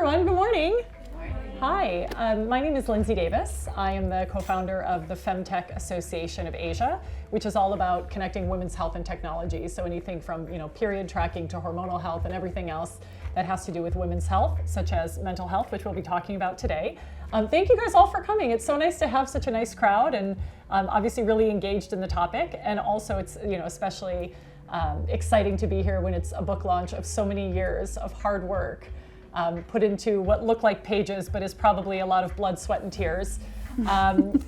everyone. Good morning. Hi, my name is Lindsay Davis. I am the co-founder of the Femtech Association of Asia, which is all about connecting women's health and technology. So anything from period tracking to hormonal health and everything else that has to do with women's health, such as mental health, which we'll be talking about today. Thank you guys all for coming. It's so nice to have such a nice crowd and obviously really engaged in the topic. And also it's especially exciting to be here when it's a book launch of so many years of hard work put into what look like pages, but is probably a lot of blood, sweat, and tears, and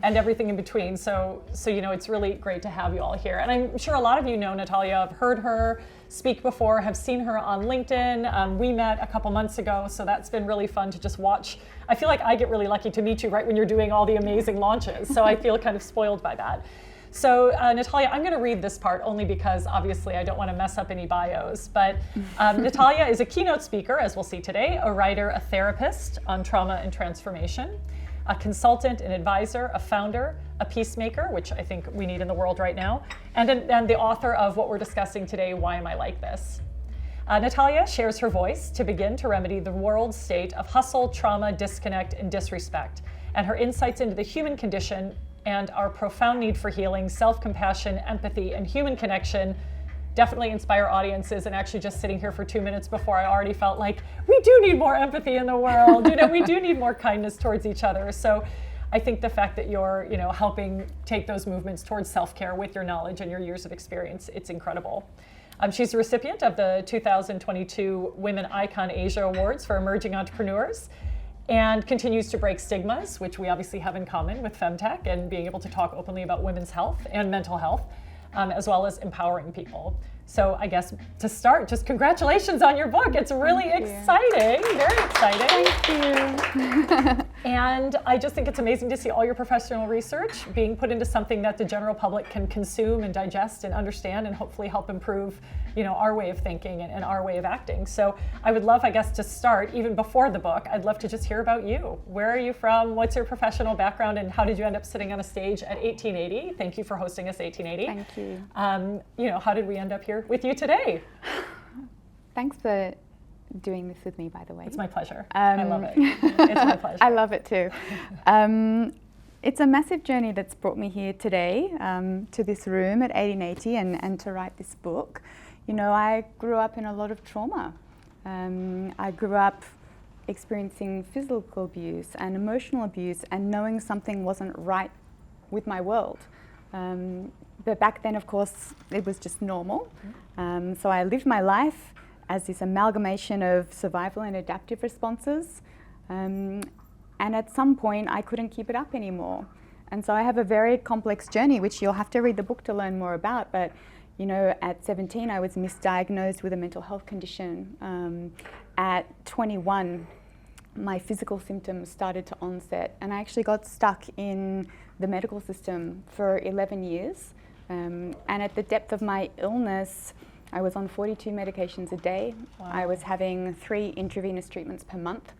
everything in between. So it's really great to have you all here. And I'm sure a lot of you know Natalia. I've heard her speak before, have seen her on LinkedIn. We met a couple months ago, so that's been really fun to just watch. I feel like I get really lucky to meet you right when you're doing all the amazing launches, so I feel kind of spoiled by that. So Natalia, I'm going to read this part only because obviously I don't want to mess up any bios, but Natalia is a keynote speaker, as we'll see today, a writer, a therapist on trauma and transformation, a consultant, an advisor, a founder, a peacemaker, which I think we need in the world right now, and the author of what we're discussing today, Why Am I Like This? Natalia shares her voice to begin to remedy the world's state of hustle, trauma, disconnect, and disrespect, and her insights into the human condition and our profound need for healing, self-compassion, empathy, and human connection definitely inspire audiences. And actually just sitting here for 2 minutes before, I already felt like we do need more empathy in the world. We do need more kindness towards each other. So I think the fact that you're helping take those movements towards self-care with your knowledge and your years of experience, it's incredible. She's a recipient of the 2022 Women Icon Asia Awards for Emerging Entrepreneurs, and continues to break stigmas, which we obviously have in common with Femtech and being able to talk openly about women's health and mental health, as well as empowering people. So I guess to start, just congratulations on your book. It's really exciting, very exciting. Thank you. And I just think it's amazing to see all your professional research being put into something that the general public can consume and digest and understand and hopefully help improve our way of thinking and our way of acting. So I would love, I guess, to start, even before the book, I'd love to just hear about you. Where are you from? What's your professional background? And how did you end up sitting on a stage at 1880? Thank you for hosting us, 1880. Thank you. How did we end up here with you today? Thanks for doing this with me, by the way. It's my pleasure. I love it. It's my pleasure. I love it too. It's a massive journey that's brought me here today to this room at 1880 and to write this book. I grew up in a lot of trauma. I grew up experiencing physical abuse and emotional abuse and knowing something wasn't right with my world. But back then, of course, it was just normal. So I lived my life as this amalgamation of survival and adaptive responses. And at some point, I couldn't keep it up anymore. And so I have a very complex journey, which you'll have to read the book to learn more about. But at 17, I was misdiagnosed with a mental health condition. At 21, my physical symptoms started to onset, and I actually got stuck in the medical system for 11 years. And at the depth of my illness, I was on 42 medications a day. Wow. I was having 3 intravenous treatments per month.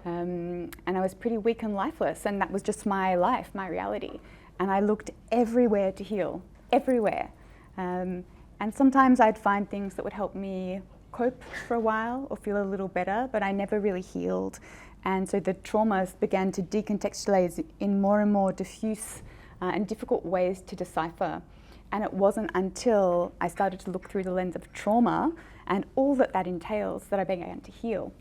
And I was pretty weak and lifeless, and that was just my life, my reality. And I looked everywhere to heal, everywhere. And sometimes I'd find things that would help me cope for a while or feel a little better, but I never really healed. And so the traumas began to decontextualize in more and more diffuse and difficult ways to decipher. And it wasn't until I started to look through the lens of trauma and all that entails that I began to heal.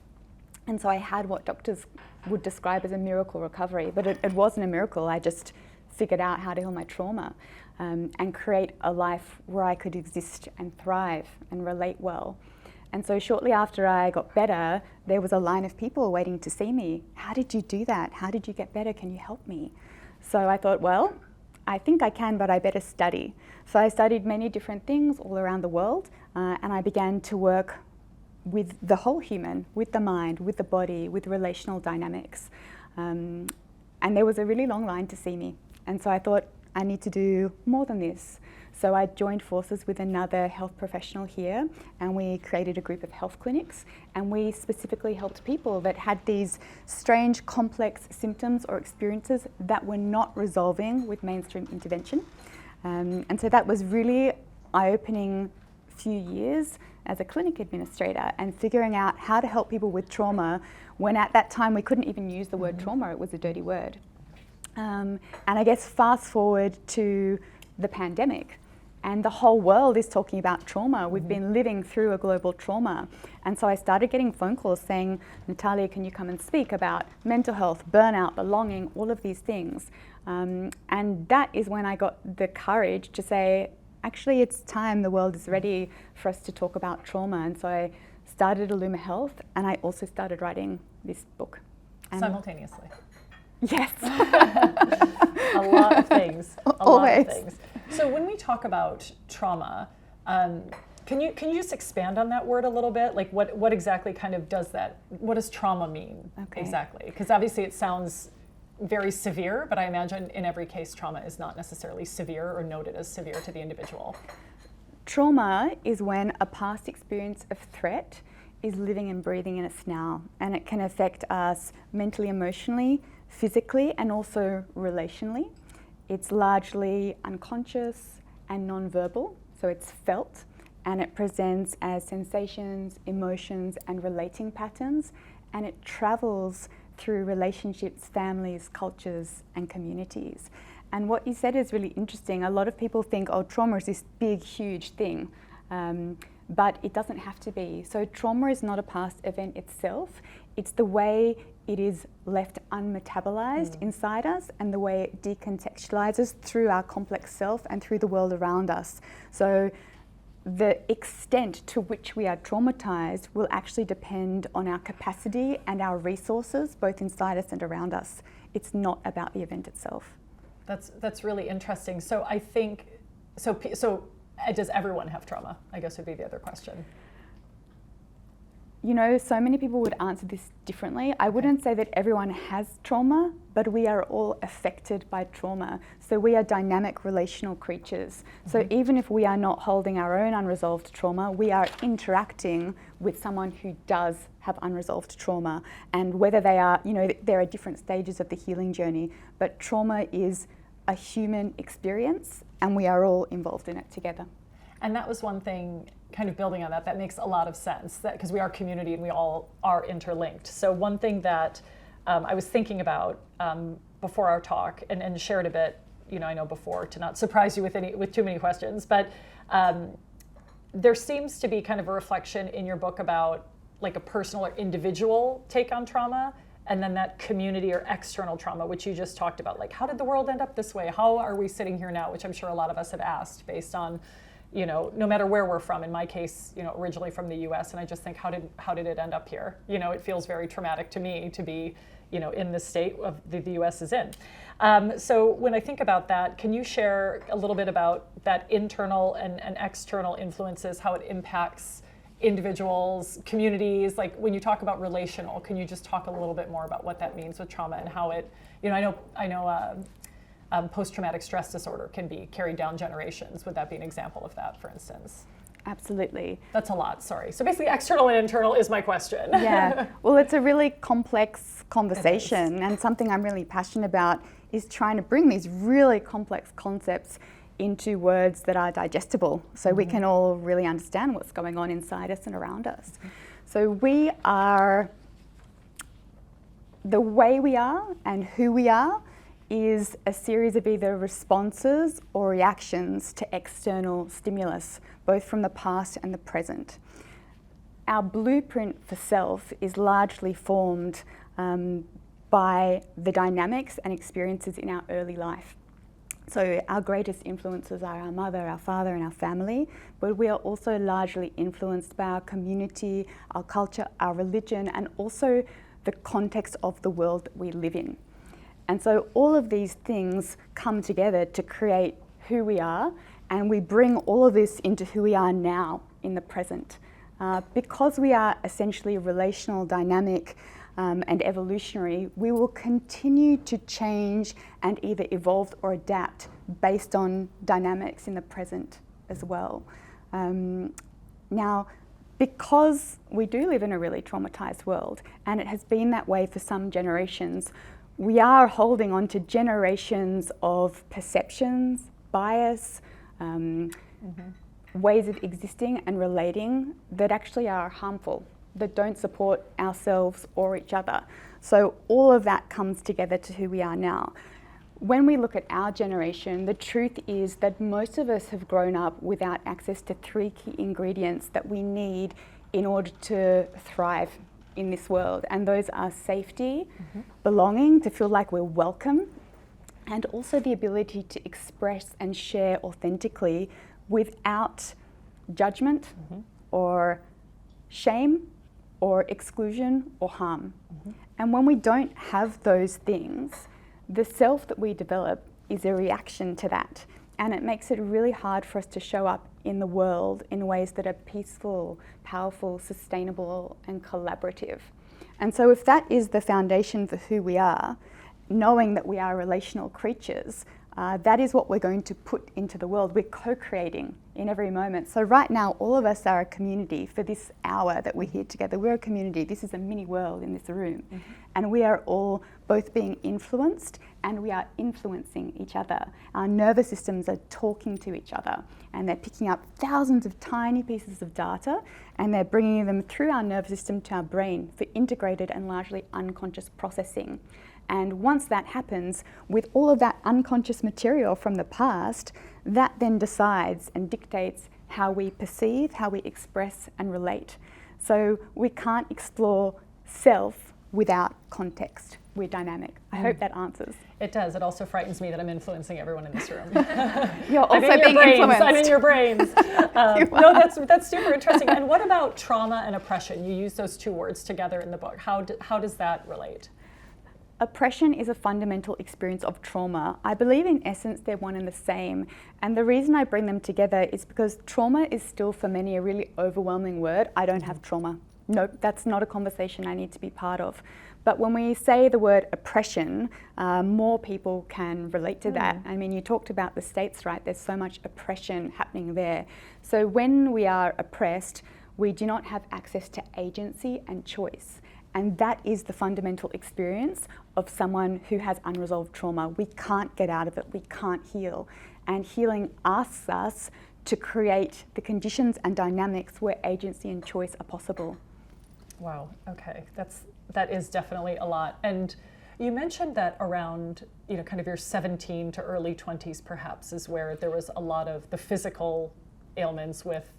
And so I had what doctors would describe as a miracle recovery, but it wasn't a miracle. I just figured out how to heal my trauma and create a life where I could exist and thrive and relate well. And so shortly after I got better, there was a line of people waiting to see me. How did you do that? How did you get better? Can you help me? So I thought, well, I think I can, but I better study. So I studied many different things all around the world, and I began to work with the whole human, with the mind, with the body, with relational dynamics. And there was a really long line to see me. And so I thought, I need to do more than this. So I joined forces with another health professional here, and we created a group of health clinics, and we specifically helped people that had these strange, complex symptoms or experiences that were not resolving with mainstream intervention. And so that was really eye-opening few years as a clinic administrator and figuring out how to help people with trauma when at that time we couldn't even use the word trauma, it was a dirty word. And I guess fast forward to the pandemic, and the whole world is talking about trauma. We've been living through a global trauma. And so I started getting phone calls saying, Natalia, can you come and speak about mental health, burnout, belonging, all of these things. And that is when I got the courage to say, actually, it's time, the world is ready for us to talk about trauma. And so I started Illumine Health, and I also started writing this book. And simultaneously. Yes. A lot of things. Always. Lot of things. So when we talk about trauma, can you just expand on that word a little bit? Like what exactly kind of does that, what does trauma mean exactly? Because obviously it sounds very severe, but I imagine in every case trauma is not necessarily severe or noted as severe to the individual. Trauma is when a past experience of threat is living and breathing in us now, and it can affect us mentally, emotionally, physically, and also relationally. It's largely unconscious and non-verbal, so it's felt, and it presents as sensations, emotions, and relating patterns, and it travels through relationships, families, cultures, and communities. And what you said is really interesting. A lot of people think, oh, trauma is this big, huge thing, but it doesn't have to be. So trauma is not a past event itself. It's the way it is left unmetabolized inside us and the way it decontextualizes through our complex self and through the world around us. So the extent to which we are traumatized will actually depend on our capacity and our resources, both inside us and around us. It's not about the event itself. That's really interesting. So I think, so does everyone have trauma? I guess would be the other question. You know, so many people would answer this differently. I wouldn't say that everyone has trauma, but we are all affected by trauma. So we are dynamic relational creatures. So even if we are not holding our own unresolved trauma, we are interacting with someone who does have unresolved trauma. And whether they are, you know, there are different stages of the healing journey, but trauma is a human experience and we are all involved in it together. And that was one thing, kind of building on that makes a lot of sense, that because we are community and we all are interlinked. So one thing that I was thinking about before our talk and shared a bit, you know, I know before to not surprise you with too many questions, but there seems to be kind of a reflection in your book about like a personal or individual take on trauma, and then that community or external trauma, which you just talked about. Like, how did the world end up this way? How are we sitting here now? Which I'm sure a lot of us have asked based on, you know, no matter where we're from. In my case, you know, originally from the US, and I just think, how did it end up here? You know, it feels very traumatic to me to be, you know, in the state of the US is in. So when I think about that, can you share a little bit about that internal and external influences, how it impacts individuals, communities? Like when you talk about relational, can you just talk a little bit more about what that means with trauma and how it, you know, I know post-traumatic stress disorder can be carried down generations. Would that be an example of that, for instance? Absolutely. That's a lot, sorry. So basically external and internal is my question. Yeah, well, it's a really complex conversation, and something I'm really passionate about is trying to bring these really complex concepts into words that are digestible so we can all really understand what's going on inside us and around us. So we are, the way we are and who we are is a series of either responses or reactions to external stimulus, both from the past and the present. Our blueprint for self is largely formed by the dynamics and experiences in our early life. So our greatest influences are our mother, our father, and our family, but we are also largely influenced by our community, our culture, our religion, and also the context of the world that we live in. And so all of these things come together to create who we are, and we bring all of this into who we are now in the present. Because we are essentially relational, dynamic, and evolutionary, we will continue to change and either evolve or adapt based on dynamics in the present as well. Now, because we do live in a really traumatized world, and it has been that way for some generations, we are holding on to generations of perceptions, bias, ways of existing and relating that actually are harmful, that don't support ourselves or each other. So all of that comes together to who we are now. When we look at our generation, the truth is that most of us have grown up without access to 3 key ingredients that we need in order to thrive in this world. And those are safety, belonging, to feel like we're welcome, and also the ability to express and share authentically without judgment or shame or exclusion or harm. And when we don't have those things, the self that we develop is a reaction to that. And it makes it really hard for us to show up in the world in ways that are peaceful, powerful, sustainable, and collaborative. And so if that is the foundation for who we are, knowing that we are relational creatures, that is what we're going to put into the world. We're co-creating in every moment. So right now, all of us are a community for this hour that we're here together. We're a community. This is a mini world in this room. And we are all both being influenced and we are influencing each other. Our nervous systems are talking to each other and they're picking up thousands of tiny pieces of data and they're bringing them through our nervous system to our brain for integrated and largely unconscious processing. And once that happens, with all of that unconscious material from the past, that then decides and dictates how we perceive, how we express and relate. So we can't explore self without context. We're dynamic. I hope that answers. It does. It also frightens me that I'm influencing everyone in this room. You're also I'm in being your brains. influenced. I'm in your brains. No, that's super interesting. And what about trauma and oppression? You use those 2 words together in the book. How does that relate? Oppression is a fundamental experience of trauma. I believe in essence they're one and the same. And the reason I bring them together is because trauma is still for many a really overwhelming word. I don't have trauma. Nope, that's not a conversation I need to be part of. But when we say the word oppression, more people can relate to that. I mean, you talked about the States, right? There's so much oppression happening there. So when we are oppressed, we do not have access to agency and choice. And that is the fundamental experience of someone who has unresolved trauma. We can't get out of it, we can't heal. And healing asks us to create the conditions and dynamics where agency and choice are possible. Wow, okay, that is definitely a lot. And you mentioned that around, kind of your 17 to early 20s perhaps is where there was a lot of the physical ailments with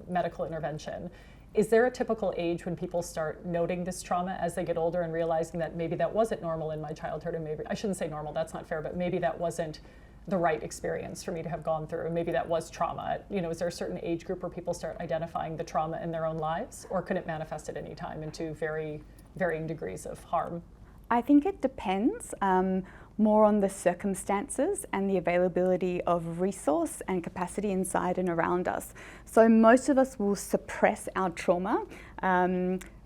medical intervention. Is there a typical age when people start noting this trauma as they get older and realizing that maybe that wasn't normal in my childhood, or maybe, I shouldn't say normal, that's not fair, but maybe that wasn't the right experience for me to have gone through, and maybe that was trauma? Is there a certain age group where people start identifying the trauma in their own lives, or could it manifest at any time into very varying degrees of harm? I think it depends more on the circumstances and the availability of resource and capacity inside and around us. So most of us will suppress our trauma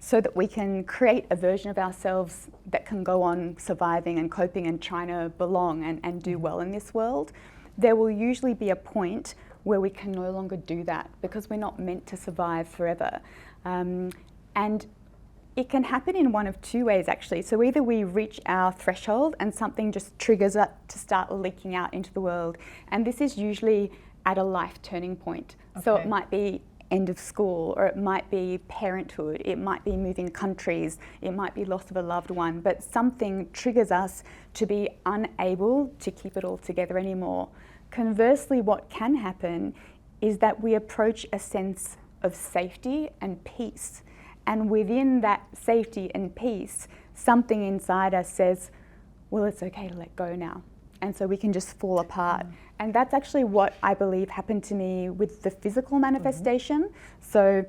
so that we can create a version of ourselves that can go on surviving and coping and trying to belong and do well in this world. There will usually be a point where we can no longer do that because we're not meant to survive forever. And it can happen in one of 2 ways, actually. So either we reach our threshold and something just triggers us to start leaking out into the world. And this is usually at a life turning point. Okay. So it might be end of school, or it might be parenthood, it might be moving countries, it might be loss of a loved one, but something triggers us to be unable to keep it all together anymore. Conversely, what can happen is that we approach a sense of safety and peace. And within that safety and peace, something inside us says, well, it's okay to let go now. And so we can just fall apart. And that's actually what I believe happened to me with the physical manifestation. So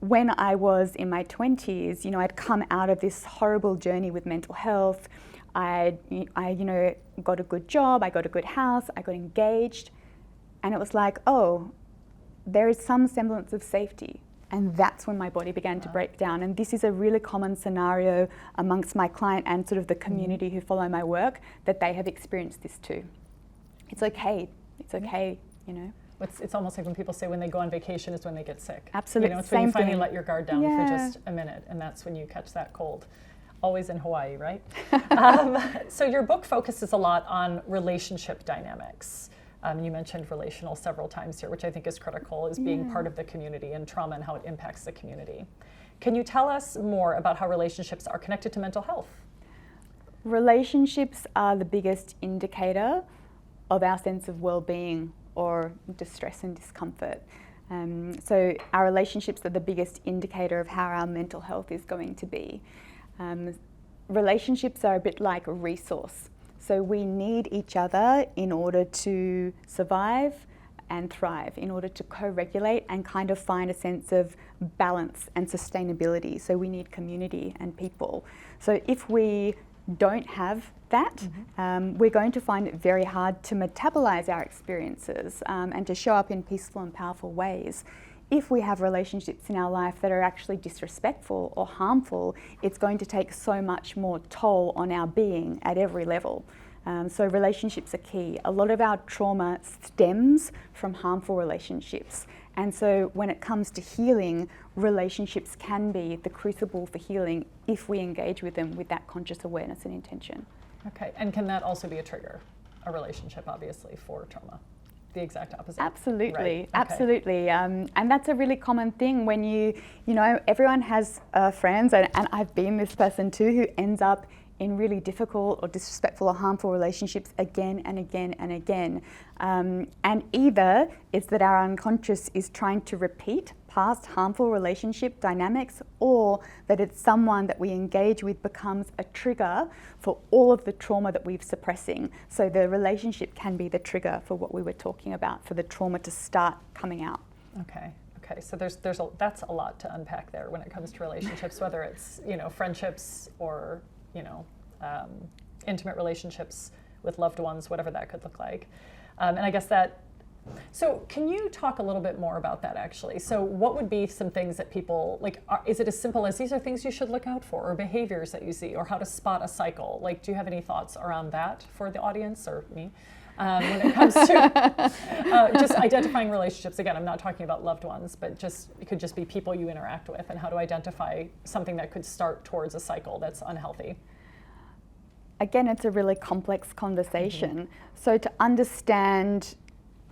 when I was in my 20s, I'd come out of this horrible journey with mental health. I got a good job, I got a good house, I got engaged. And it was like, oh, there is some semblance of safety. And that's when my body began to break down. And this is a really common scenario amongst my client and sort of the community who follow my work, that they have experienced this too. It's okay, It's almost like when people say when they go on vacation is when they get sick. Absolutely, it's when you finally thing. let your guard down for just a minute, and that's when you catch that cold. Always in Hawaii, right? So your book focuses a lot on relationship dynamics. You mentioned relational several times here, which I think is critical, is being part of the community and trauma and how it impacts the community. Can you tell us more about how relationships are connected to mental health? Relationships are the biggest indicator of our sense of well-being or distress and discomfort. So our relationships are the biggest indicator of how our mental health is going to be. Relationships are a bit like a resource. So we need each other in order to survive and thrive, in order to co-regulate and kind of find a sense of balance and sustainability. So we need community and people. So if we don't have that, we're going to find it very hard to metabolize our experiences and to show up in peaceful and powerful ways. If we have relationships in our life that are actually disrespectful or harmful, it's going to take so much more toll on our being at every level. So relationships are key. A lot of our trauma stems from harmful relationships. And so when it comes to healing, relationships can be the crucible for healing if we engage with them with that conscious awareness and intention. Okay, and can that also be a trigger, a relationship, obviously, for trauma? The exact opposite? Absolutely, right. Okay. Absolutely. And that's a really common thing when you know, everyone has friends, and I've been this person too, who ends up in really difficult or disrespectful or harmful relationships again and again and again. And either it's that our unconscious is trying to repeat past harmful relationship dynamics, or that it's someone that we engage with becomes a trigger for all of the trauma that we're suppressing. So the relationship can be the trigger for what we were talking about, for the trauma to start coming out. Okay. So that's a lot to unpack there when it comes to relationships, whether it's, friendships or, intimate relationships with loved ones, whatever that could look like. And I guess so can you talk a little bit more about that, actually? So what would be some things that people, is it as simple as these are things you should look out for, or behaviors that you see, or how to spot a cycle? Do you have any thoughts around that for the audience or me? When it comes to just identifying relationships, again, I'm not talking about loved ones, but it could just be people you interact with, and how to identify something that could start towards a cycle that's unhealthy. Again, it's a really complex conversation. So to understand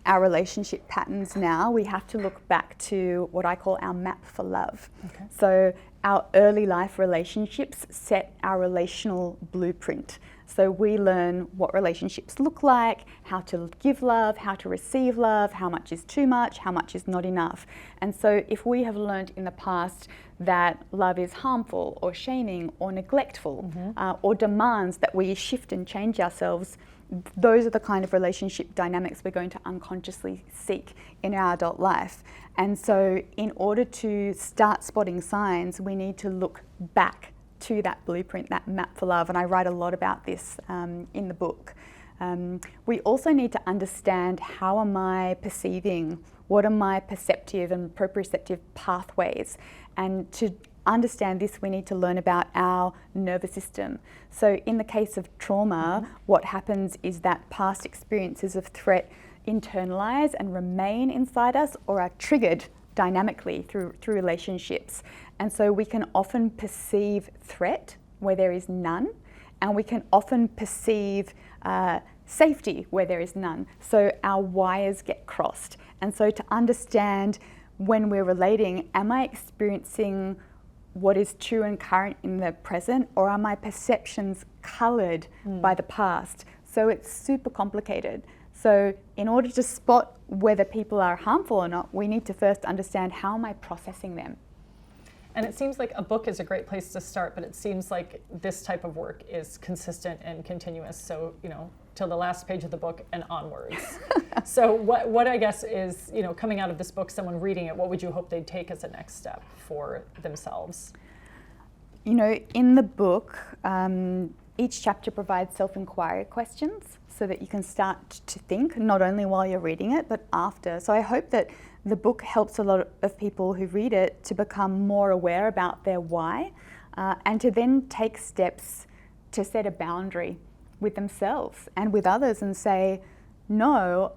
our relationship patterns now, we have to look back to what I call our map for love. Okay. So our early life relationships set our relational blueprint. So we learn what relationships look like, how to give love, how to receive love, how much is too much, how much is not enough. And so if we have learned in the past that love is harmful or shaming or neglectful, or demands that we shift and change ourselves, those are the kind of relationship dynamics we're going to unconsciously seek in our adult life. And so in order to start spotting signs, we need to look back to that blueprint, that map for love. And I write a lot about this in the book. We also need to understand, how am I perceiving? What are my perceptive and proprioceptive pathways? And to understand this, we need to learn about our nervous system. So in the case of trauma, what happens is that past experiences of threat internalize and remain inside us, or are triggered dynamically through relationships. And so we can often perceive threat where there is none, and we can often perceive safety where there is none. So our wires get crossed. And so to understand, when we're relating, am I experiencing what is true and current in the present, or are my perceptions coloured by the past? So it's super complicated. So in order to spot whether people are harmful or not, we need to first understand, how am I processing them? And it seems like a book is a great place to start, but it seems like this type of work is consistent and continuous. So, till the last page of the book and onwards. So what I guess is, coming out of this book, someone reading it, what would you hope they'd take as a next step for themselves? In the book, each chapter provides self-inquiry questions so that you can start to think, not only while you're reading it, but after. So I hope that the book helps a lot of people who read it to become more aware about their why, and to then take steps to set a boundary with themselves and with others, and say, no,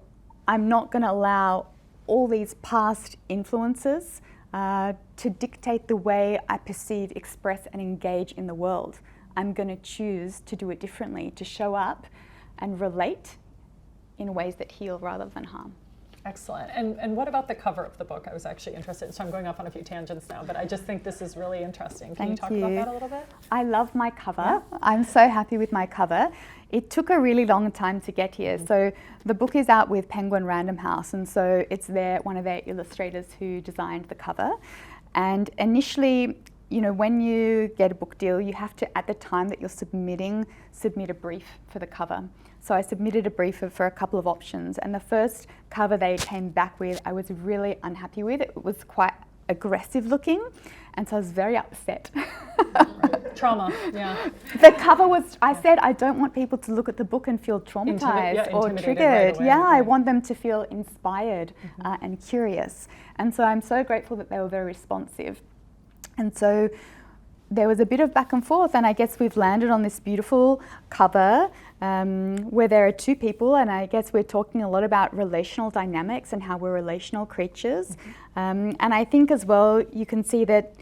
I'm not going to allow all these past influences to dictate the way I perceive, express, and engage in the world. I'm going to choose to do it differently, to show up and relate in ways that heal rather than harm. Excellent. And what about the cover of the book? I was actually interested. So I'm going off on a few tangents now, but I just think this is really interesting. Can you talk about that a little bit? I love my cover. Yeah. I'm so happy with my cover. It took a really long time to get here. So the book is out with Penguin Random House, and so it's one of their illustrators who designed the cover. And initially, you know, when you get a book deal, you have to, at the time that you're submitting, submit a brief for the cover. So I submitted a brief for a couple of options, and the first cover they came back with, I was really unhappy with. It was quite aggressive looking, and so I was very upset. Right. Trauma, yeah. The cover was, I said, I don't want people to look at the book and feel traumatized or triggered. Right away, yeah, right. I want them to feel inspired and curious. And so I'm so grateful that they were very responsive. And so there was a bit of back and forth, and I guess we've landed on this beautiful cover where there are two people, and I guess we're talking a lot about relational dynamics and how we're relational creatures. And I think as well, you can see that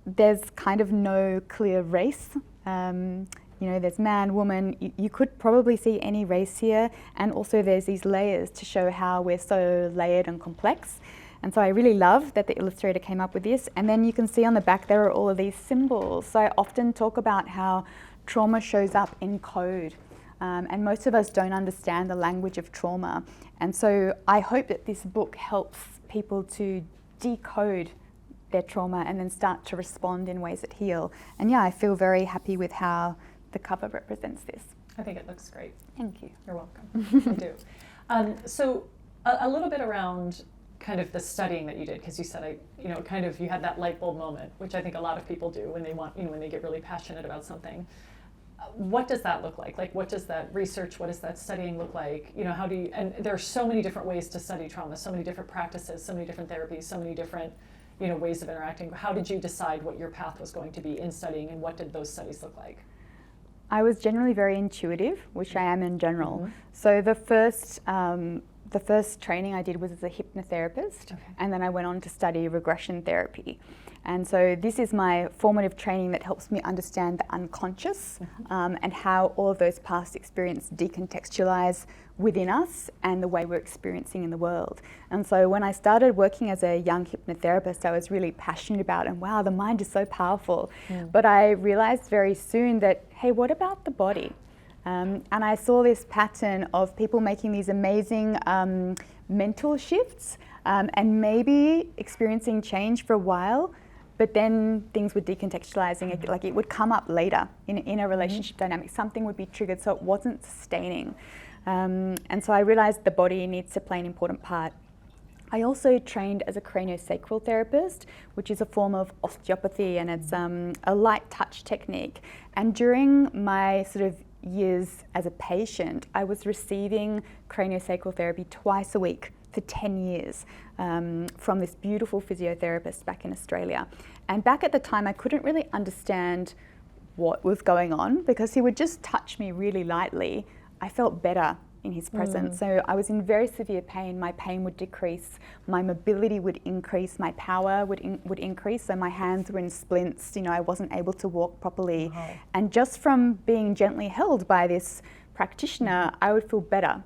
there's kind of no clear race. You know, there's man, woman. You could probably see any race here, and also there's these layers to show how we're so layered and complex. And so I really love that the illustrator came up with this. And then you can see on the back there are all of these symbols. So I often talk about how trauma shows up in code. And most of us don't understand the language of trauma. And so I hope that this book helps people to decode their trauma and then start to respond in ways that heal. And yeah, I feel very happy with how the cover represents this. I think it looks great. Thank you. You're welcome. I do. So a little bit around kind of the studying that you did, because you said, you had that light bulb moment, which I think a lot of people do when they want, when they get really passionate about something. What does that look like? Like, what does that research, what does that studying look like? How do you, and there are so many different ways to study trauma, so many different practices, so many different therapies, so many different, ways of interacting. How did you decide what your path was going to be in studying, and what did those studies look like? I was generally very intuitive, which I am in general. So the first training I did was as a hypnotherapist, and then I went on to study regression therapy. And so this is my formative training that helps me understand the unconscious and how all of those past experiences decontextualize within us and the way we're experiencing in the world. And so when I started working as a young hypnotherapist, I was really passionate about it, and wow, the mind is so powerful. But I realized very soon that, hey, what about the body? And I saw this pattern of people making these amazing mental shifts and maybe experiencing change for a while, but then things were decontextualizing, like it would come up later in a relationship dynamic, something would be triggered, so it wasn't sustaining. And so I realized the body needs to play an important part. I also trained as a craniosacral therapist, which is a form of osteopathy, and it's a light touch technique. And during my sort of years as a patient, I was receiving craniosacral therapy twice a week for 10 years from this beautiful physiotherapist back in Australia. And back at the time, I couldn't really understand what was going on because he would just touch me really lightly. I felt better in his presence. So I was in very severe pain. My pain would decrease, my mobility would increase, my power would increase. So my hands were in splints, I wasn't able to walk properly. And just from being gently held by this practitioner, I would feel better.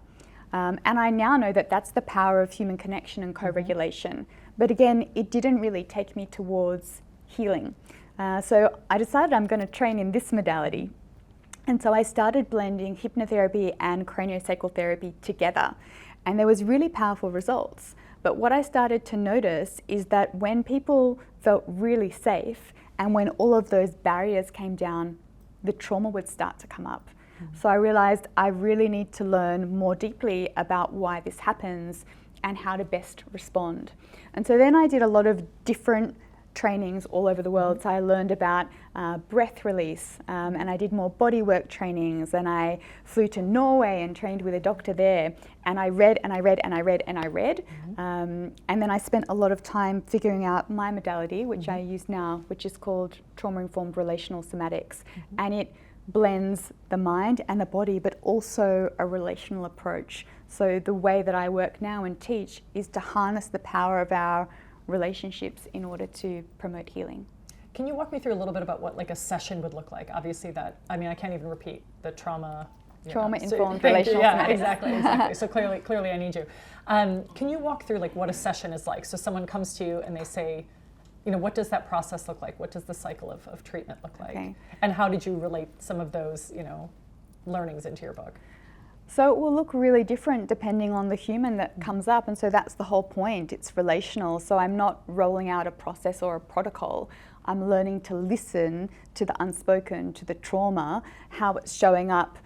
And I now know that that's the power of human connection and co-regulation. But again, it didn't really take me towards healing. So I decided I'm going to train in this modality. And so I started blending hypnotherapy and craniosacral therapy together. And there was really powerful results. But what I started to notice is that when people felt really safe and when all of those barriers came down, the trauma would start to come up. So I realized I really need to learn more deeply about why this happens and how to best respond. And so then I did a lot of different trainings all over the world. So I learned about breath release, and I did more bodywork trainings, and I flew to Norway and trained with a doctor there, and I read and I read and I read and I read, and then I spent a lot of time figuring out my modality, which I use now, which is called trauma-informed relational somatics, and it blends the mind and the body, but also a relational approach. So the way that I work now and teach is to harness the power of our relationships in order to promote healing. Can you walk me through a little bit about what like a session would look like? Obviously I can't even repeat the trauma Trauma-informed Thank you. relational Yeah, somatics. exactly. So clearly I need you. Can you walk through like what a session is like? So someone comes to you and they say, what does that process look like? What does the cycle of treatment look like? Okay. And how did you relate some of those, learnings into your book? So it will look really different depending on the human that comes up, and so that's the whole point. It's relational, so I'm not rolling out a process or a protocol. I'm learning to listen to the unspoken, to the trauma, how it's showing up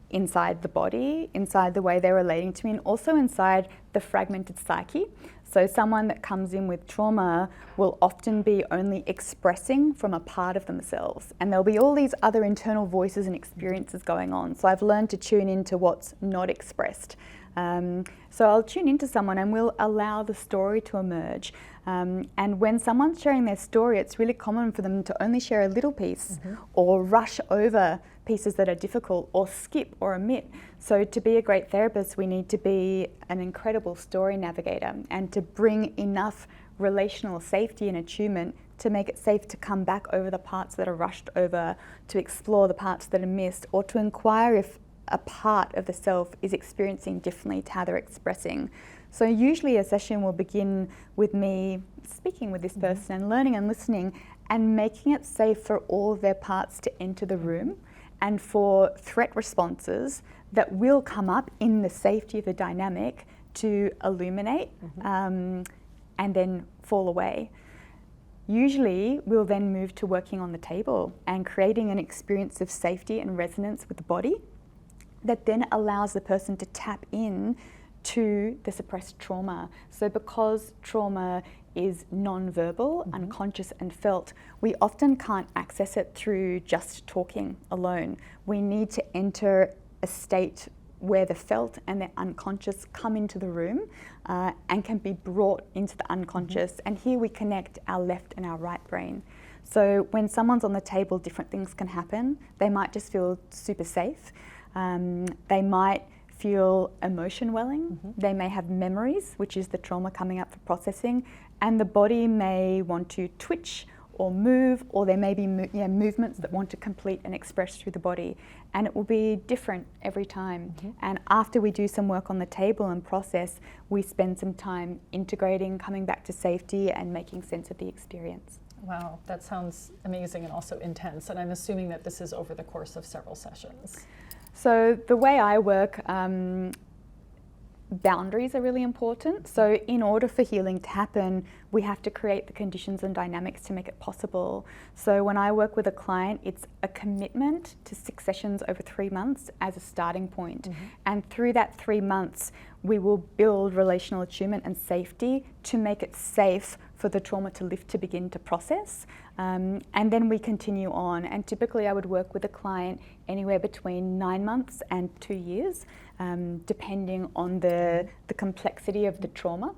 inside the body, inside the way they're relating to me, and also inside the fragmented psyche. So someone that comes in with trauma will often be only expressing from a part of themselves, and there'll be all these other internal voices and experiences going on. So I've learned to tune into what's not expressed. So I'll tune into someone and we'll allow the story to emerge. And when someone's sharing their story, it's really common for them to only share a little piece or rush over pieces that are difficult or skip or omit. So to be a great therapist, we need to be an incredible story navigator and to bring enough relational safety and attunement to make it safe to come back over the parts that are rushed over, to explore the parts that are missed, or to inquire if a part of the self is experiencing differently to how they're expressing. So usually a session will begin with me speaking with this person and learning and listening and making it safe for all of their parts to enter the room, and for threat responses that will come up in the safety of the dynamic to illuminate and then fall away. Usually we'll then move to working on the table and creating an experience of safety and resonance with the body that then allows the person to tap in to the suppressed trauma. So because trauma is non-verbal, unconscious and felt, we often can't access it through just talking alone. We need to enter a state where the felt and the unconscious come into the room and can be brought into the unconscious. And here we connect our left and our right brain. So when someone's on the table, different things can happen. They might just feel super safe. They might feel emotion welling. They may have memories, which is the trauma coming up for processing, and the body may want to twitch or move, or there may be movements that want to complete and express through the body, and it will be different every time. And after we do some work on the table and process, we spend some time integrating, coming back to safety and making sense of the experience. Wow, that sounds amazing and also intense, and I'm assuming that this is over the course of several sessions. So the way I work, boundaries are really important. So in order for healing to happen, we have to create the conditions and dynamics to make it possible. So when I work with a client, it's a commitment to 6 sessions over 3 months as a starting point. And through that 3 months, we will build relational attunement and safety to make it safe for the trauma to lift, to begin to process. And then we continue on. And typically I would work with a client anywhere between 9 months and 2 years, depending on the complexity of the trauma.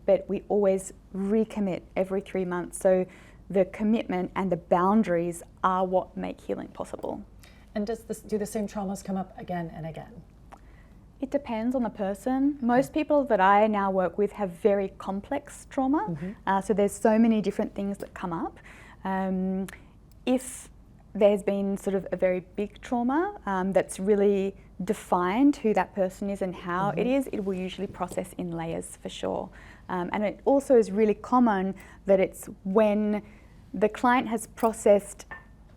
But we always recommit every 3 months. So the commitment and the boundaries are what make healing possible. And do the same traumas come up again and again? It depends on the person. Most people that I now work with have very complex trauma, so there's so many different things that come up. If there's been sort of a very big trauma that's really defined who that person is and how it is, it will usually process in layers for sure. And it also is really common that it's when the client has processed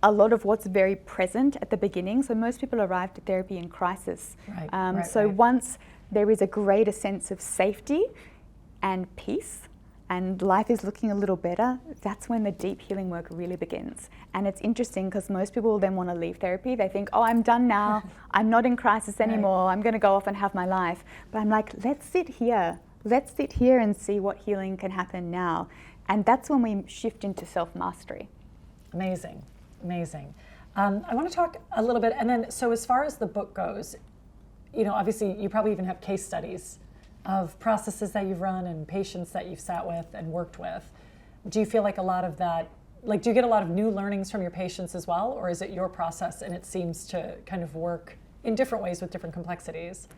a lot of what's very present at the beginning. So most people arrive to therapy in crisis. Once there is a greater sense of safety and peace and life is looking a little better, that's when the deep healing work really begins. And it's interesting because most people then want to leave therapy. They think, oh, I'm done now. I'm not in crisis anymore. I'm going to go off and have my life. But I'm like, let's sit here. Let's sit here and see what healing can happen now. And that's when we shift into self-mastery. Amazing. Amazing. I want to talk a little bit, and then, so as far as the book goes, obviously you probably even have case studies of processes that you've run and patients that you've sat with and worked with. Do you feel like a lot of that, do you get a lot of new learnings from your patients as well, or is it your process and it seems to kind of work in different ways with different complexities?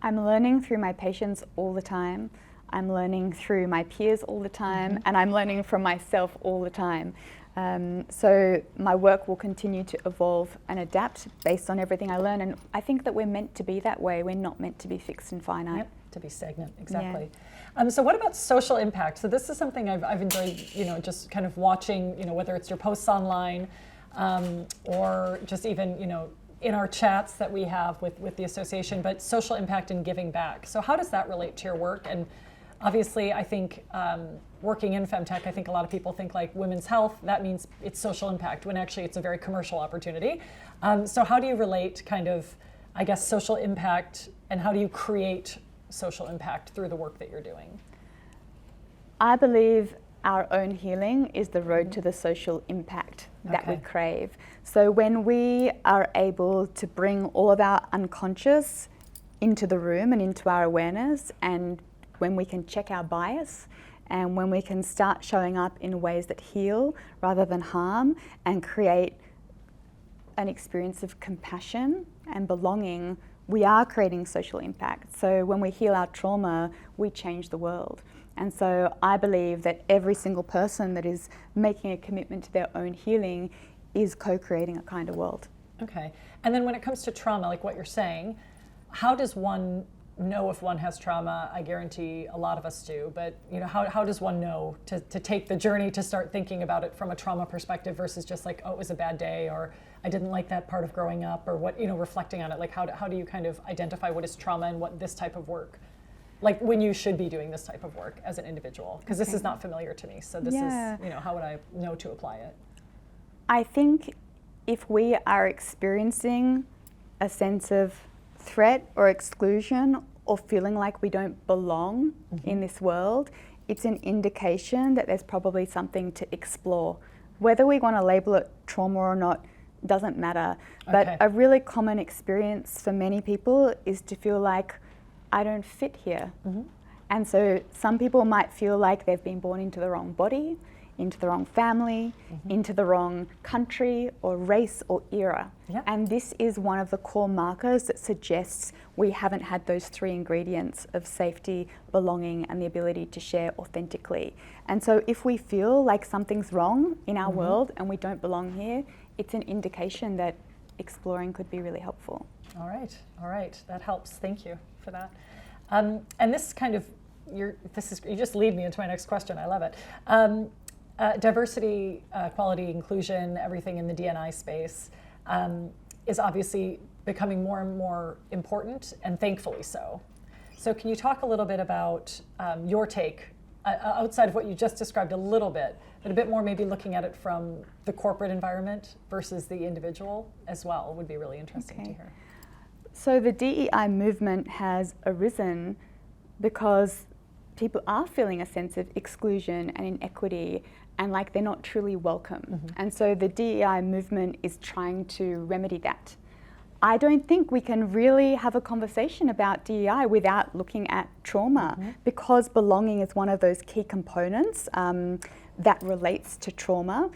I'm learning through my patients all the time. I'm learning through my peers all the time, and I'm learning from myself all the time. So my work will continue to evolve and adapt based on everything I learn. And I think that we're meant to be that way. We're not meant to be fixed and finite. Yep, to be stagnant, exactly. Yeah. So what about social impact? So this is something I've enjoyed, just kind of watching, whether it's your posts online or just even, in our chats that we have with the association, but social impact and giving back. So how does that relate to your work? And obviously, I think working in Femtech, I think a lot of people think like women's health, that means it's social impact, when actually it's a very commercial opportunity. So how do you relate kind of, I guess, social impact, and how do you create social impact through the work that you're doing? I believe our own healing is the road to the social impact that we crave. So when we are able to bring all of our unconscious into the room and into our awareness, and when we can check our bias, and when we can start showing up in ways that heal rather than harm and create an experience of compassion and belonging, we are creating social impact. So when we heal our trauma, we change the world. And so I believe that every single person that is making a commitment to their own healing is co-creating a kind of world. Okay. And then when it comes to trauma, like what you're saying, how does one know if one has trauma? I guarantee a lot of us do, but how does one know to take the journey to start thinking about it from a trauma perspective versus just like, oh, it was a bad day, or I didn't like that part of growing up, or what, reflecting on it, like how do you kind of identify what is trauma and what this type of work, like when you should be doing this type of work as an individual? Because this is not familiar to me, so this is, how would I know to apply it? I think if we are experiencing a sense of threat or exclusion or feeling like we don't belong in this world, it's an indication that there's probably something to explore. Whether we want to label it trauma or not doesn't matter. But a really common experience for many people is to feel like, I don't fit here. And so some people might feel like they've been born into the wrong body, into the wrong family, into the wrong country or race or era. And this is one of the core markers that suggests we haven't had those three ingredients of safety, belonging, and the ability to share authentically. And so if we feel like something's wrong in our world and we don't belong here, it's an indication that exploring could be really helpful. All right, that helps. Thank you for that. And this kind of, you just lead me into my next question. I love it. Diversity, equality, inclusion, everything in the D&I space is obviously becoming more and more important, and thankfully so. So can you talk a little bit about your take, outside of what you just described a little bit, but a bit more maybe looking at it from the corporate environment versus the individual as well, would be really interesting to hear. So the DEI movement has arisen because people are feeling a sense of exclusion and inequity, and like they're not truly welcome. And so the DEI movement is trying to remedy that. I don't think we can really have a conversation about DEI without looking at trauma, because belonging is one of those key components that relates to trauma.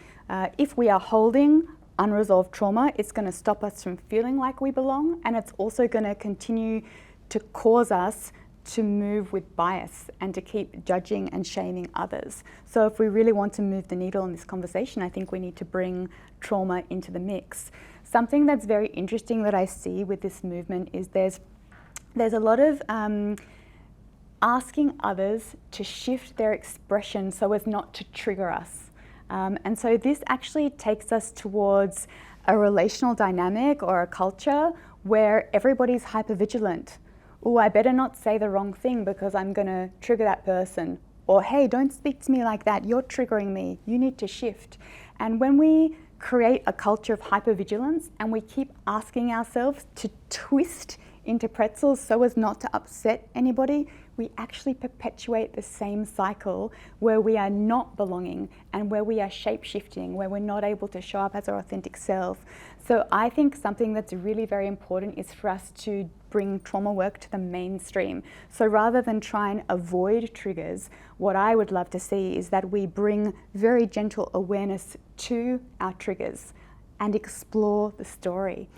If we are holding unresolved trauma, it's going to stop us from feeling like we belong, and it's also going to continue to cause us to move with bias and to keep judging and shaming others. So if we really want to move the needle in this conversation, I think we need to bring trauma into the mix. Something that's very interesting that I see with this movement is there's a lot of asking others to shift their expression so as not to trigger us. And so this actually takes us towards a relational dynamic or a culture where everybody's hypervigilant. Oh, I better not say the wrong thing because I'm going to trigger that person. Or, hey, don't speak to me like that. You're triggering me. You need to shift. And when we create a culture of hypervigilance and we keep asking ourselves to twist into pretzels so as not to upset anybody, we actually perpetuate the same cycle where we are not belonging and where we are shape-shifting, where we're not able to show up as our authentic self. So I think something that's really very important is for us to bring trauma work to the mainstream. So rather than try and avoid triggers, what I would love to see is that we bring very gentle awareness to our triggers. and explore the story.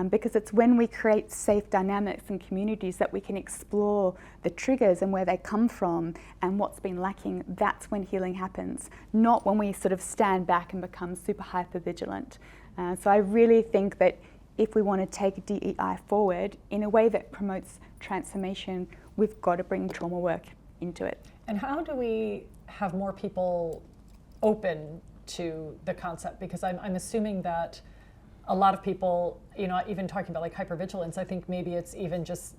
Because it's when we create safe dynamics and communities that we can explore the triggers and where they come from and what's been lacking. That's when healing happens, not when we sort of stand back and become super hyper vigilant. So I really think that if we want to take DEI forward in a way that promotes transformation, we've got to bring trauma work into it. And how do we have more people open to the concept? Because I'm assuming that a lot of people, even talking about like hypervigilance, I think maybe it's even just,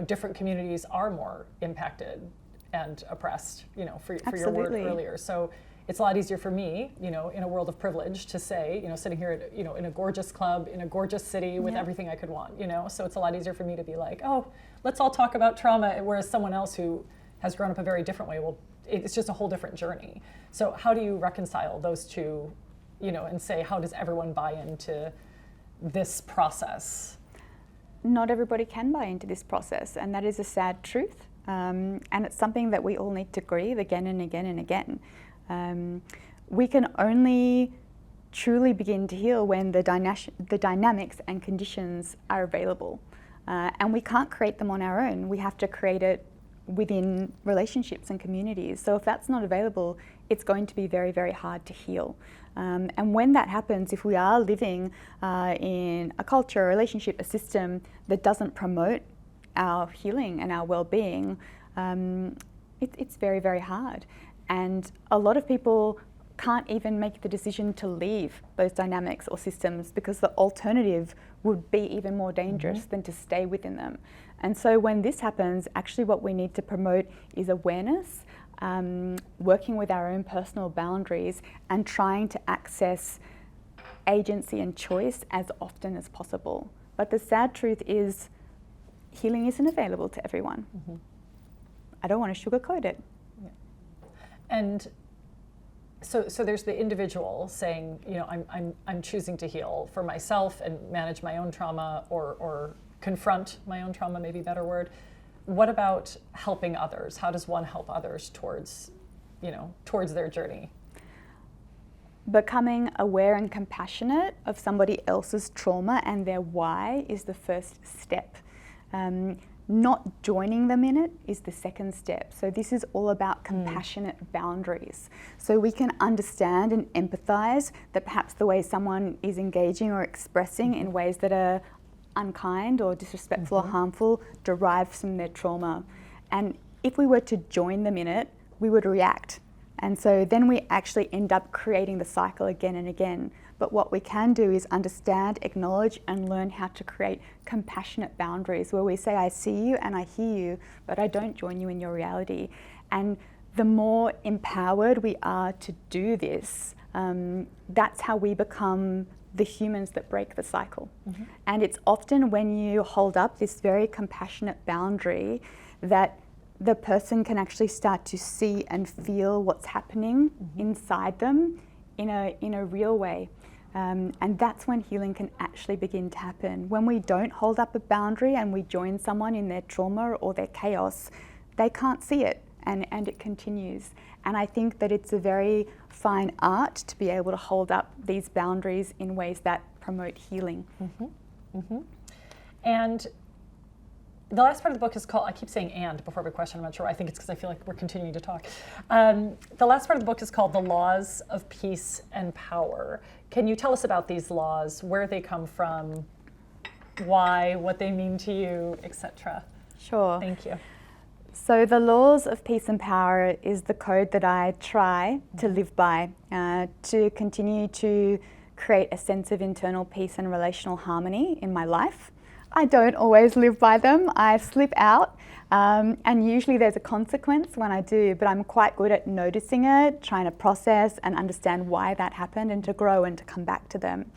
different communities are more impacted and oppressed, for your word earlier. So it's a lot easier for me, in a world of privilege to say, sitting here at, in a gorgeous club, in a gorgeous city with everything I could want, so it's a lot easier for me to be like, oh, let's all talk about trauma, whereas someone else who has grown up a very different way, well, it's just a whole different journey. So how do you reconcile those two, and say, how does everyone buy into this process? Not everybody can buy into this process, and that is a sad truth. And it's something that we all need to grieve again and again and again. We can only truly begin to heal when the dynamics and conditions are available. And we can't create them on our own. We have to create it within relationships and communities. So if that's not available, it's going to be very, very hard to heal. And when that happens, if we are living in a culture, a relationship, a system that doesn't promote our healing and our well-being, it's very, very hard. And a lot of people can't even make the decision to leave those dynamics or systems because the alternative would be even more dangerous than to stay within them. And so when this happens, actually what we need to promote is awareness, working with our own personal boundaries and trying to access agency and choice as often as possible. But the sad truth is healing isn't available to everyone. I don't want to sugarcoat it. Yeah. And so there's the individual saying, I'm choosing to heal for myself and manage my own trauma or confront my own trauma, maybe a better word. What about helping others? How does one help others towards their journey? Becoming aware and compassionate of somebody else's trauma and their why is the first step. Not joining them in it is the second step. So this is all about compassionate boundaries. So we can understand and empathize that perhaps the way someone is engaging or expressing in ways that are unkind or disrespectful or harmful derives from their trauma. And if we were to join them in it, we would react. And so then we actually end up creating the cycle again and again. But what we can do is understand, acknowledge, and learn how to create compassionate boundaries where we say, I see you and I hear you, but I don't join you in your reality. And the more empowered we are to do this, that's how we become the humans that break the cycle. And it's often when you hold up this very compassionate boundary that the person can actually start to see and feel what's happening inside them in a real way. And that's when healing can actually begin to happen. When we don't hold up a boundary and we join someone in their trauma or their chaos, they can't see it and it continues. And I think that it's a very fine art to be able to hold up these boundaries in ways that promote healing. And the last part of the book is called, I keep saying and before every question, I'm not sure. I think it's because I feel like we're continuing to talk. The last part of the book is called The Laws of Peace and Power. Can you tell us about these laws, where they come from, why, what they mean to you, etc.? Sure. Thank you. So the Laws of Peace and Power is the code that I try to live by, to continue to create a sense of internal peace and relational harmony in my life. I don't always live by them. I slip out, and usually there's a consequence when I do, but I'm quite good at noticing it, trying to process and understand why that happened and to grow and to come back to them.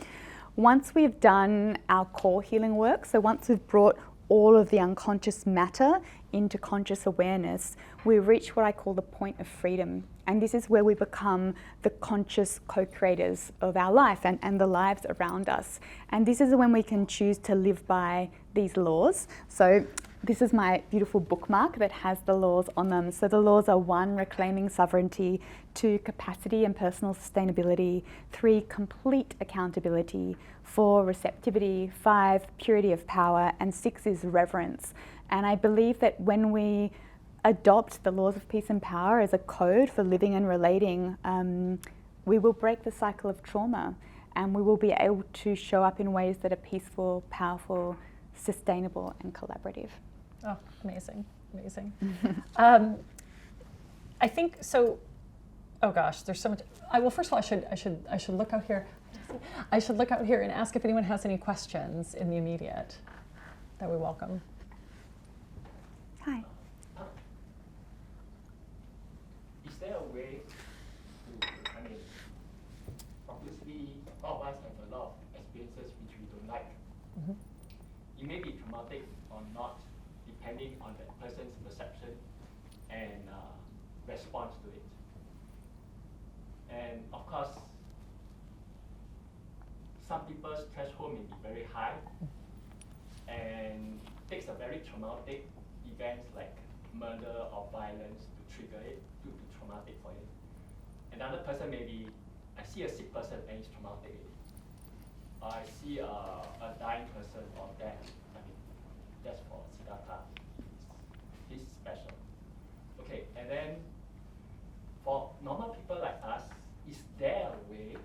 Once we've done our core healing work, so once we've brought all of the unconscious matter into conscious awareness, we reach what I call the point of freedom. And this is where we become the conscious co-creators of our life and the lives around us. And this is when we can choose to live by these laws. So This is my beautiful bookmark that has the laws on them. So the laws are 1, reclaiming sovereignty; 2, capacity and personal sustainability; 3, complete accountability; 4, receptivity; 5, purity of power; and 6 is reverence. And I believe that when we adopt the laws of peace and power as a code for living and relating, we will break the cycle of trauma, and we will be able to show up in ways that are peaceful, powerful, sustainable, and collaborative. Oh, amazing, amazing. I think so. Oh gosh, there's so much. First of all, I should look out here. I should look out here and ask if anyone has any questions in the immediate that we welcome. Hi. Is there a way to, obviously all of us have a lot of experiences which we don't like. Mm-hmm. It may be traumatic or not, depending on the person's perception and response to it. And of course, some people's threshold may be very high and takes a very traumatic events like murder or violence to trigger it, to be traumatic for it. Another person may be, I see a sick person and it's traumatic. I see a dying person or death. That's for Siddhartha. He's special. Okay, and then for normal people like us, is there a way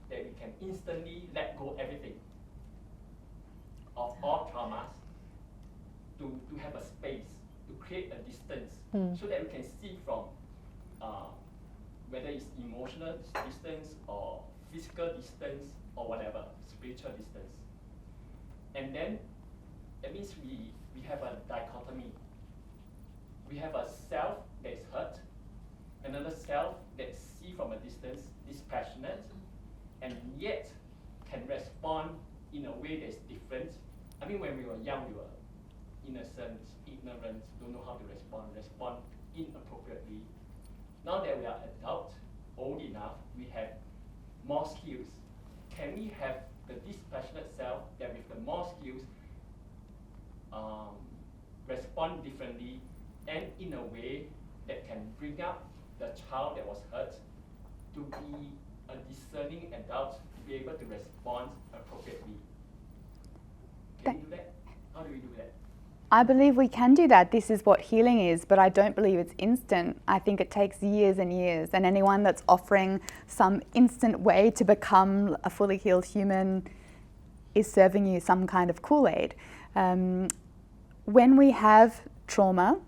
that we can instantly let go everything of all traumas to have a space, to create a distance, so that we can see from whether it's emotional distance or physical distance or whatever, spiritual distance. And then that means we have a dichotomy. We have a self that is hurt, another self that see from a distance, dispassionate, and yet can respond in a way that's different. When we were young, we were innocent, ignorant, don't know how to respond inappropriately. Now that we are adult, old enough, we have more skills. Can we have the dispassionate self that with the more skills respond differently and in a way that can bring up the child that was hurt to be a discerning adult, to be able to respond appropriately? Can we do that? How do we do that? I believe we can do that. This is what healing is, but I don't believe it's instant. I think it takes years and years, and anyone that's offering some instant way to become a fully healed human is serving you some kind of Kool-Aid. When we have trauma,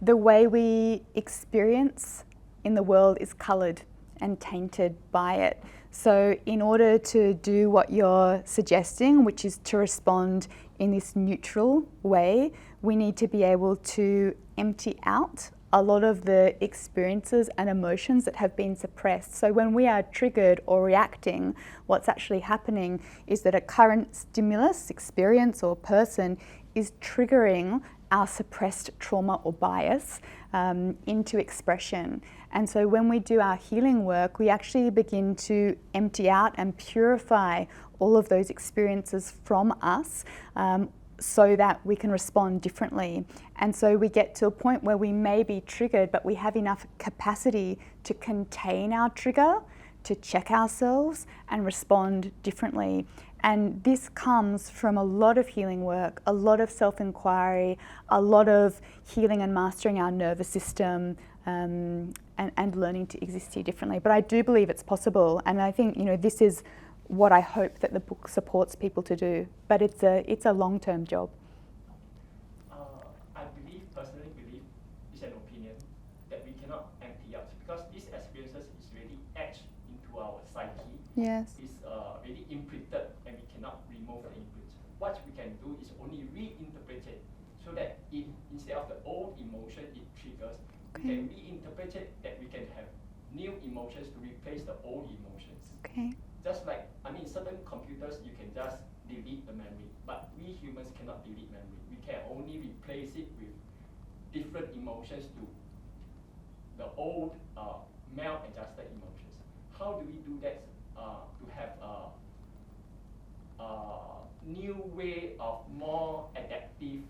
the way we experience in the world is coloured and tainted by it. So in order to do what you're suggesting, which is to respond in this neutral way, we need to be able to empty out a lot of the experiences and emotions that have been suppressed. So when we are triggered or reacting, what's actually happening is that a current stimulus, experience or person is triggering our suppressed trauma or bias into expression. And so when we do our healing work, we actually begin to empty out and purify all of those experiences from us so that we can respond differently. And so we get to a point where we may be triggered, but we have enough capacity to contain our trigger, to check ourselves and respond differently. And this comes from a lot of healing work, a lot of self-inquiry, a lot of healing and mastering our nervous system, and learning to exist here differently. But I do believe it's possible, and I think this is what I hope that the book supports people to do. But it's a long-term job. I personally believe, it's an opinion, that we cannot empty out, because these experiences is really etched into our psyche. Yes. It's really imprinted, and we cannot remove the imprint. What we can do is only reinterpret it, so that instead of the old emotion it triggers, we can reinterpret it, that we can have new emotions to replace the old emotions. Okay. Just like, certain computers you can just delete the memory, but we humans cannot delete memory. We can only replace it with different emotions to the old male-adjusted emotions. How do we do that to have a new way of more adaptive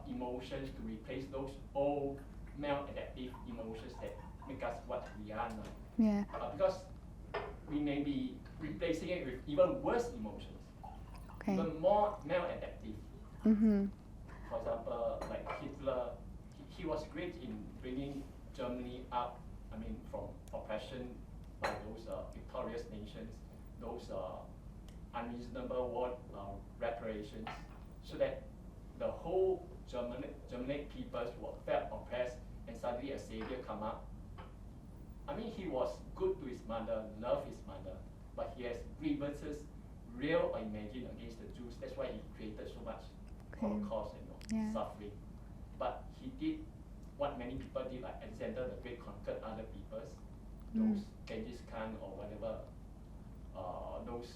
emotions to replace those old male adaptive emotions that make us what we are now. Yeah. Because we may be replacing it with even worse emotions, Okay. even more male adaptive. Mm-hmm. For example, like Hitler, he was great in bringing Germany up, from oppression by those victorious nations, those unreasonable war reparations, so that the whole Germanic peoples were felt oppressed, and suddenly a savior come up. He was good to his mother, loved his mother, but he has grievances, real or imagined, against the Jews. That's why he created so much Holocaust and suffering. But he did what many people did, like Alexander the Great conquered other peoples, those Genghis Khan or whatever, those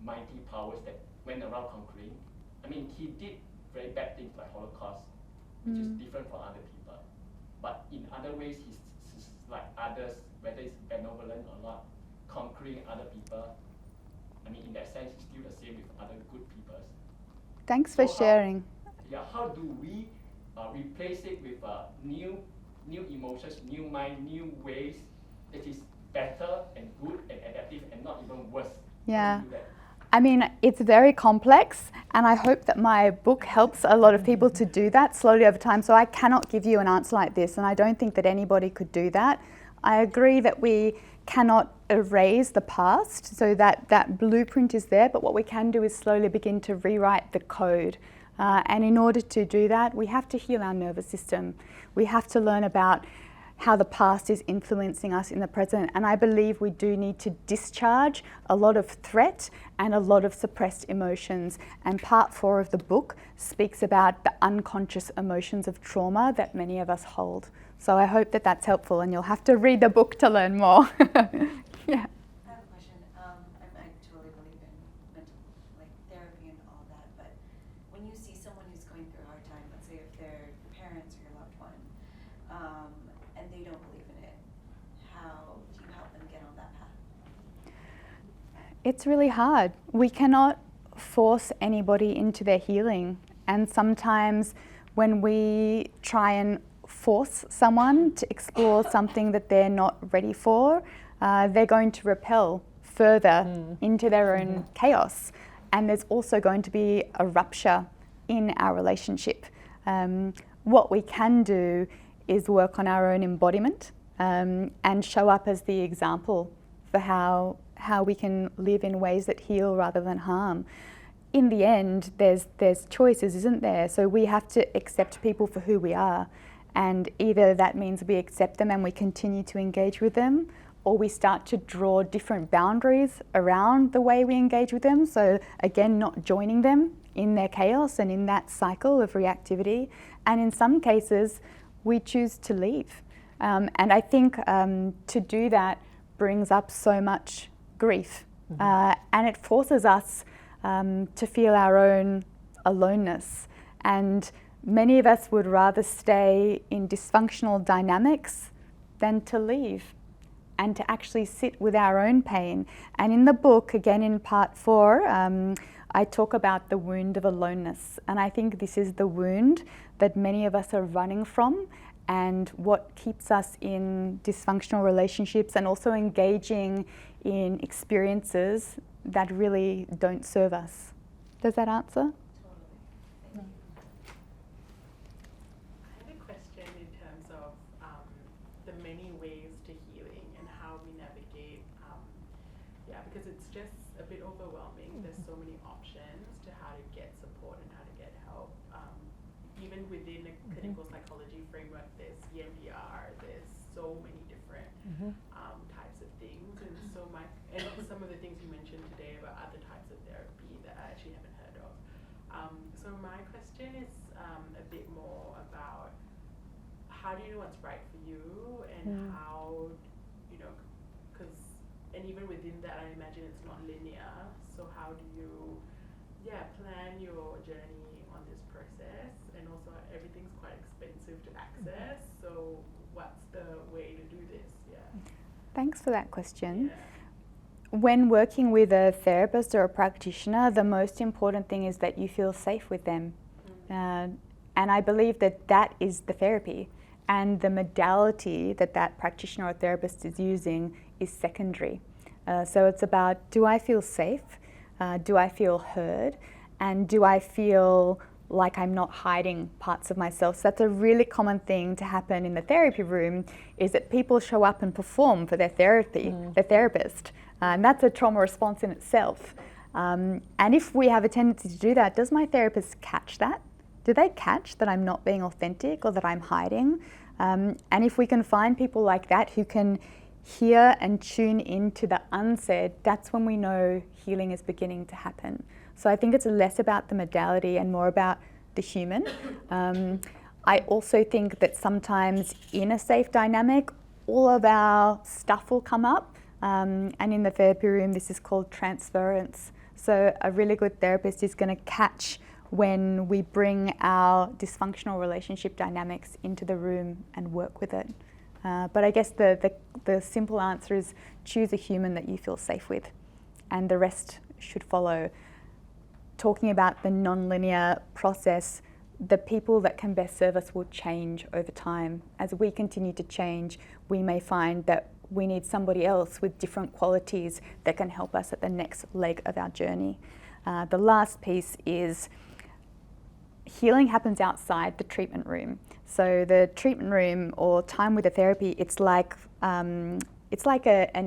mighty powers that went around conquering. He did very bad things like Holocaust, which is different from other people. But in other ways, he's like others, whether it's benevolent or not, conquering other people. In that sense, he's still the same with other good people. Thanks for sharing. How do we replace it with new emotions, new mind, new ways that is better and good and adaptive and not even worse? Yeah. How do we do that? It's very complex, and I hope that my book helps a lot of people to do that slowly over time. So I cannot give you an answer like this, and I don't think that anybody could do that. I agree that we cannot erase the past, so that blueprint is there, but what we can do is slowly begin to rewrite the code. And in order to do that, we have to heal our nervous system. We have to learn about how the past is influencing us in the present. And I believe we do need to discharge a lot of threat and a lot of suppressed emotions. And part 4 of the book speaks about the unconscious emotions of trauma that many of us hold. So I hope that that's helpful, and you'll have to read the book to learn more. Yeah. I have a question. I totally believe in mental therapy and all that, but when you see someone who's going through a hard time, let's say if they're your parents or your loved one, and they don't believe in it, how do you help them get on that path? It's really hard. We cannot force anybody into their healing, and sometimes when we try and force someone to explore something that they're not ready for, they're going to repel further into their own chaos, and there's also going to be a rupture in our relationship. What we can do is work on our own embodiment and show up as the example for how we can live in ways that heal rather than harm. In the end, there's choices, isn't there? So we have to accept people for who we are, and either that means we accept them and we continue to engage with them, or we start to draw different boundaries around the way we engage with them. So again, not joining them in their chaos and in that cycle of reactivity. And in some cases, we choose to leave. And I think to do that brings up so much grief, and it forces us to feel our own aloneness. And many of us would rather stay in dysfunctional dynamics than to leave and to actually sit with our own pain. And in the book, again in part 4, I talk about the wound of aloneness. And I think this is the wound that many of us are running from, and what keeps us in dysfunctional relationships and also engaging in experiences that really don't serve us. Does that answer? I have a question in terms of the many ways to healing and how we navigate, because it's just a bit overwhelming. There's so many options to how to get support and how to get help. Even within the clinical psychology framework, there's EMDR, there's so many different types of things. And some of the things you mentioned today about other types of therapy that I actually haven't heard of. So my question is a bit more about how do you know what's right for you, and how, and even within that, I imagine it's not linear. So how do you, plan your journey on this process? And also everything's quite expensive to access. So what's the way to do this? Thanks for that question. When working with a therapist or a practitioner, the most important thing is that you feel safe with them. And I believe that that is the therapy. And the modality that that practitioner or therapist is using is secondary. So it's about, do I feel safe? Do I feel heard? And do I feel like I'm not hiding parts of myself? So that's a really common thing to happen in the therapy room, is that people show up and perform for their therapist. And that's a trauma response in itself. And if we have a tendency to do that, does my therapist catch that? Do they catch that I'm not being authentic or that I'm hiding? And if we can find people like that who can hear and tune into the unsaid, that's when we know healing is beginning to happen. So I think it's less about the modality and more about the human. I also think that sometimes in a safe dynamic, all of our stuff will come up. And in the therapy room, this is called transference. So a really good therapist is going to catch when we bring our dysfunctional relationship dynamics into the room and work with it. But I guess the simple answer is choose a human that you feel safe with, and the rest should follow. Talking about the non-linear process, the people that can best serve us will change over time. As we continue to change, we may find that we need somebody else with different qualities that can help us at the next leg of our journey. The last piece is healing happens outside the treatment room. So the treatment room or time with a therapy, it's like an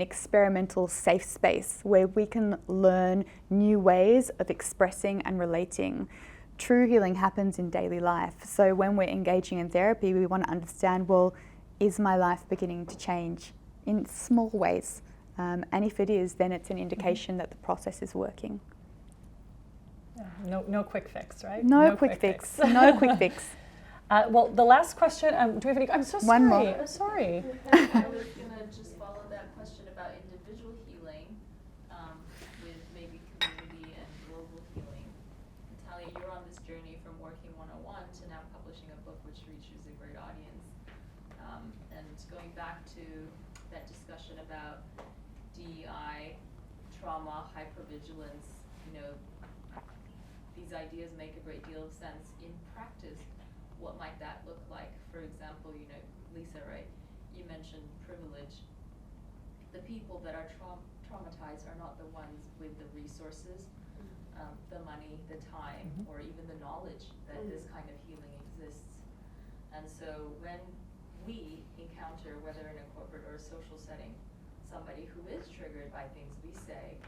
experimental safe space where we can learn new ways of expressing and relating. True healing happens in daily life. So when we're engaging in therapy, we want to understand, well, is my life beginning to change in small ways? And if it is, then it's an indication that the process is working. No quick fix, right? No quick fix. No quick fix. Well, the last question, do we have any? I'm so sorry. One more. I'm sorry. I was going to just follow that question about individual healing with maybe community and global healing. Natalia, you're on this journey from working one-on-one to now publishing a book which reaches a great audience. And going back to that discussion about DEI, trauma, hypervigilance, these ideas make a great deal of sense. In practice, what might that look like? For example, Lisa, right? You mentioned privilege. The people that are traumatized are not the ones with the resources, the money, the time, or even the knowledge that this kind of healing exists. And so when we encounter, whether in a corporate or a social setting, somebody who is triggered by things we say,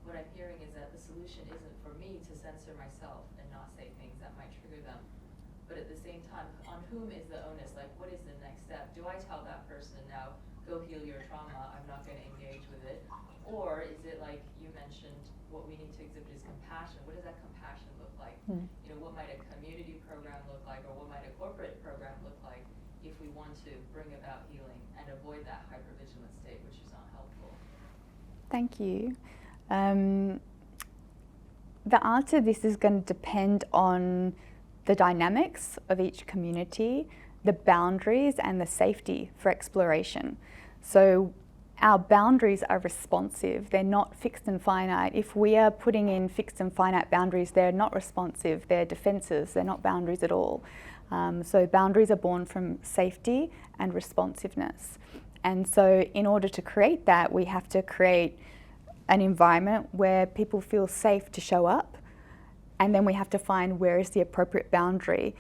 what I'm hearing is that the solution isn't for me to censor myself and not say things that might trigger them. But at the same time, on whom is the onus? Like, what is the next step? Do I tell that person now, go heal your trauma, I'm not going to engage with it? Or is it like you mentioned, what we need to exhibit is compassion. What does that compassion look like? What might a community program look like, or what might a corporate program look like if we want to bring about healing and avoid that hypervigilant state, which is not helpful? Thank you. The answer to this is going to depend on the dynamics of each community, the boundaries and the safety for exploration. So our boundaries are responsive, they're not fixed and finite. If we are putting in fixed and finite boundaries, they're not responsive, they're defenses, they're not boundaries at all. So boundaries are born from safety and responsiveness. And so in order to create that, we have to create an environment where people feel safe to show up, and then we have to find where is the appropriate boundary.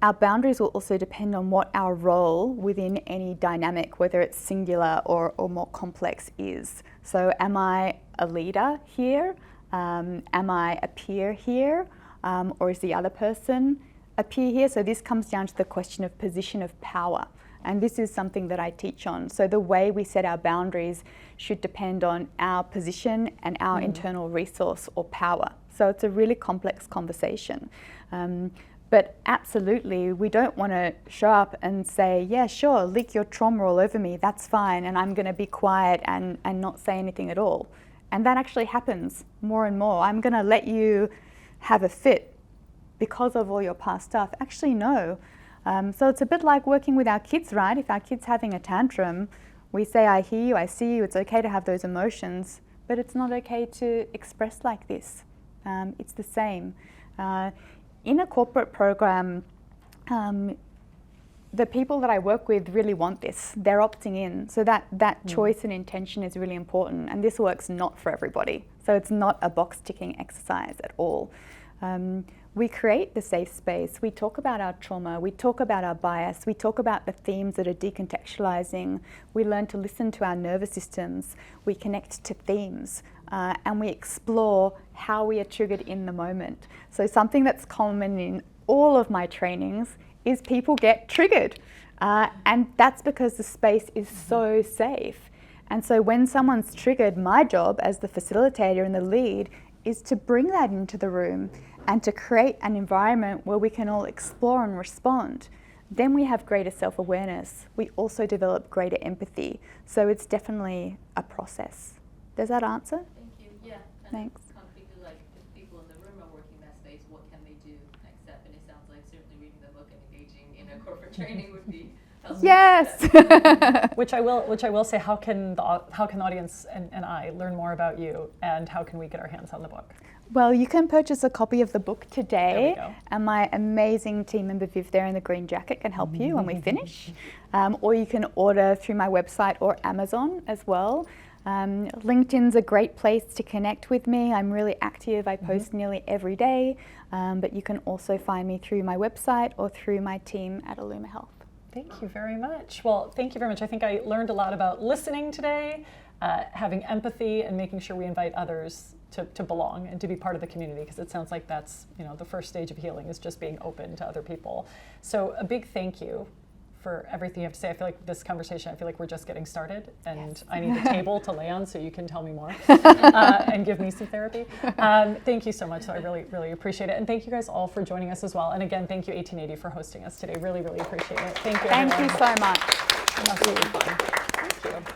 Our boundaries will also depend on what our role within any dynamic, whether it's singular or more complex, is. So am I a leader here? Am I a peer here? Or is the other person a peer here? So this comes down to the question of position of power. And this is something that I teach on. So the way we set our boundaries should depend on our position and our internal resource or power. So it's a really complex conversation. But absolutely, we don't want to show up and say, yeah, sure, leak your trauma all over me, that's fine, and I'm going to be quiet and not say anything at all. And that actually happens more and more. I'm going to let you have a fit because of all your past stuff. Actually, no. So it's a bit like working with our kids, right? If our kid's having a tantrum, we say, I hear you, I see you, it's okay to have those emotions, but it's not okay to express like this. It's the same. in a corporate program, the people that I work with really want this. They're opting in. So that choice and intention is really important. And this works not for everybody. So it's not a box ticking exercise at all. We create the safe space. We talk about our trauma. We talk about our bias. We talk about the themes that are decontextualizing. We learn to listen to our nervous systems. We connect to themes. And we explore how we are triggered in the moment. So something that's common in all of my trainings is people get triggered. And that's because the space is so safe. And so when someone's triggered, my job as the facilitator and the lead is to bring that into the room and to create an environment where we can all explore and respond. Then we have greater self-awareness. We also develop greater empathy. So it's definitely a process. Does that answer? Thank you. Yeah. And Thanks. Concretely, like if people in the room are working that space, what can they do next step? And it sounds like certainly reading the book and engaging in a corporate training would be helpful. Yes. Which I will say, how can the audience and I learn more about you, and how can we get our hands on the book? Well, you can purchase a copy of the book today, There we go. and my amazing team member Viv there in the green jacket can help you when we finish. Or you can order through my website or Amazon as well. LinkedIn's a great place to connect with me. I'm really active. I post nearly every day, but you can also find me through my website or through my team at Illuma Health. Thank you very much. Well, thank you very much. I think I learned a lot about listening today, having empathy, and making sure we invite others to belong and to be part of the community, because it sounds like that's, the first stage of healing is just being open to other people. So a big thank you for everything you have to say. I feel like this conversation, we're just getting started, and yes. I need a table to lay on so you can tell me more and give me some therapy. Thank you so much. So I really, really appreciate it. And thank you guys all for joining us as well. And again, thank you 1880 for hosting us today. Really, really appreciate it. Thank you, everyone. Thank you so much. Absolutely fun. Thank you.